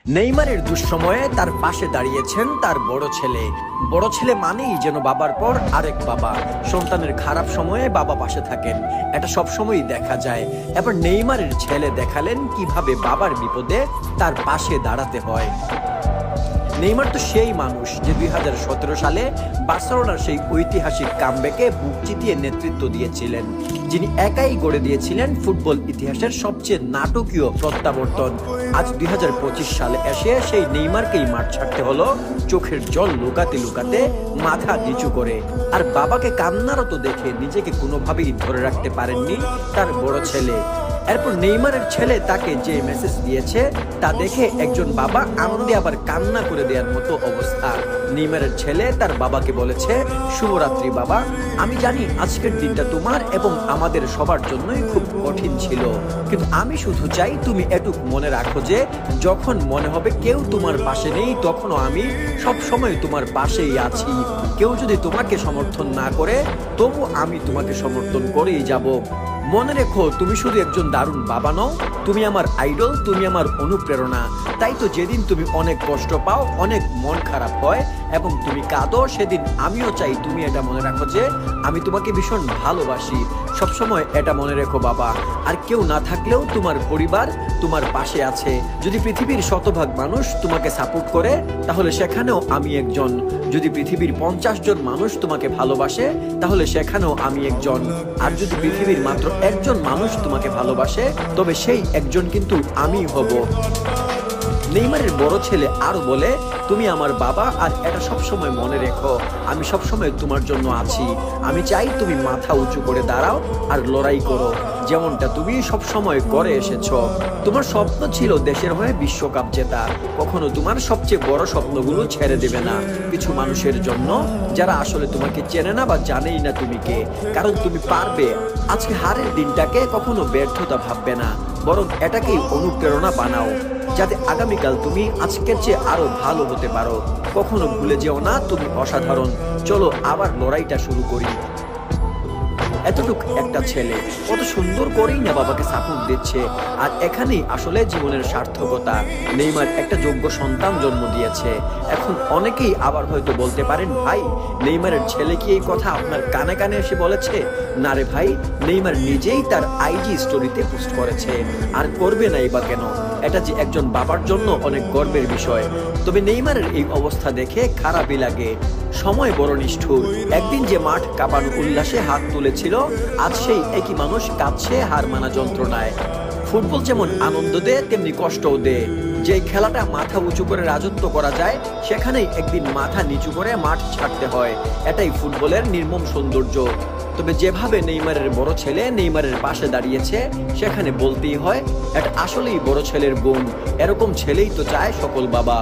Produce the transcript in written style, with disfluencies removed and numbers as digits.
নেইমারের দুঃসময়ে তার পাশে দাঁড়িয়েছেন তার বড় ছেলে। বড় ছেলে মানেই যেন বাবার পর আরেক বাবা। সন্তানের খারাপ সময়ে বাবা পাশে থাকেন, এটা সবসময়ই দেখা যায়। এবার নেইমারের ছেলে দেখালেন কিভাবে বাবার বিপদে তার পাশে দাঁড়াতে হয়। নেইমার তো সেই মানুষ যে 2017 সালে বার্সেলোনার সেই ঐতিহাসিক কামব্যাকে বুক চিতিয়ে নেতৃত্ব দিয়েছিলেন, যিনি একাই গড়ে দিয়েছিলেন ফুটবল ইতিহাসের সবচেয়ে নাটকীয় প্রত্যাবর্তন। আজ 2025 সালে এসে সেই নেইমারকেই মাঠ ছাড়তে হলো চোখের জল লুকাতে লুকাতে, মাথা নিচু করে। আর বাবাকে কান্নারত দেখে নিজেকে কোনোভাবেই ধরে রাখতে পারেননি তার বড় ছেলে। এরপর নেইমারের ছেলে তাকে যে মেসেজ দিয়েছে তা দেখে একজন বাবা আনন্দে আবার কান্না করে দেওয়ার মতো অবস্থা। নেইমারের ছেলে তার বাবাকে বলেছে, শুভরাত্রি বাবা, আমি জানি আজকের দিনটা তোমার এবং আমাদের সবার জন্যই খুব কঠিন ছিল, কিন্তু আমি শুধু চাই তুমি এটুক মনে রাখো যে যখন মনে হবে কেউ তোমার পাশে নেই, তখনও আমি সব সময় তোমার পাশেই আছি। কেউ যদি তোমাকে সমর্থন না করে, তবু আমি তোমাকে সমর্থন করেই যাব। মনে রেখো, তুমি শুধু একজন দারুণ বাবা নও, তুমি আমার আইডল, তুমি আমার অনুপ্রেরণা। তাই তো যেদিন তুমি অনেক কষ্ট পাও, অনেক মন খারাপ হয় এবং তুমি কাঁদো, সেদিন আমিও চাই তুমি এটা মনে রাখো যে আমি তোমাকে ভীষণ ভালোবাসি। সবসময় এটা মনে রেখো বাবা। আর কেউ না থাকলেও তোমার পরিবার তোমার পাশে আছে। যদি পৃথিবীর শতভাগ মানুষ তোমাকে সাপোর্ট করে, তাহলে সেখানেও আমি একজন। যদি পৃথিবীর 50 জন মানুষ তোমাকে ভালোবাসে, তাহলে সেখানেও আমি একজন। আর যদি পৃথিবীর মাত্র একজন মানুষ তোমাকে ভালোবাসে, তবে সেই একজন কিন্তু আমিই হব। নেইমারের বড় ছেলে আরো বলে, তুমি আমার বাবা, আর এটা সবসময় মনে রেখো, আমি সবসময় তোমার জন্য আছি। আমি চাই তুমি মাথা উঁচু করে দাঁড়াও আর লড়াই করো, যেমনটা তুমি সবসময় করে এসেছো। তোমার স্বপ্ন ছিল দেশের হয়ে বিশ্বকাপ জেতা। কখনো তোমার সবচেয়ে বড় স্বপ্নগুলো ছেড়ে দেবে না কিছু মানুষের জন্য, যারা আসলে তোমাকে চেনে না বা জানেই না তুমি কে। কারণ তুমি পারবে। আজকে হারের দিনটাকে কখনো ব্যর্থতা ভাববে না, বরং এটাকেই অনুপ্রেরণা বানাও, যাতে আগামীকাল তুমি আজকের চেয়ে আরো ভালো হতে পারো। কখনো ভুলে যেও না তুমি অসাধারণ। চলো আবার লড়াইটা শুরু করি। এতটুক একটা ছেলে কত সুন্দর করেই না বাবাকে সাপোর্ট দিচ্ছে। আর এখানেই আসলে জীবনের সার্থকতা। নেইমার একটা যোগ্য সন্তান জন্ম দিয়েছে। এখন অনেকেই আবার হয়তো বলতে পারেন, ভাই নেইমারের ছেলে কি এই কথা আপনার কানে কানে এসে বলেছে? না রে ভাই, নেইমার নিজেই তার আইজি স্টোরিতে পোস্ট করেছে। আর করবে নাই বা কেন? এটা যে একজন বাবার জন্য অনেক গর্বের বিষয়। তবে নেইমারের এই অবস্থা দেখে খারাপই লাগে। সময় বড় নিষ্ঠুর। একদিন যে মাঠ কাঁপানো উল্লাসে হাত তুলেছিল, আজ সেই একই মানুষ কাঁদছে হার মানা যন্ত্রণায়। ফুটবল যেমন আনন্দ দেয়, তেমনি কষ্টও দেয়। যে খেলাটা মাথা উঁচু করে রাজত্ব করা যায়, সেখানেই একদিন মাথা নিচু করে মাঠ ছাড়তে হয়। এটাই ফুটবলের নির্মম সৌন্দর্য। তবে যেভাবে নেইমারের বড় ছেলে নেইমারের পাশে দাঁড়িয়েছে, সেখানে বলতেই হয় এটা আসলেই বড় ছেলের গুণ। এরকম ছেলেই তো চায় সকল বাবা।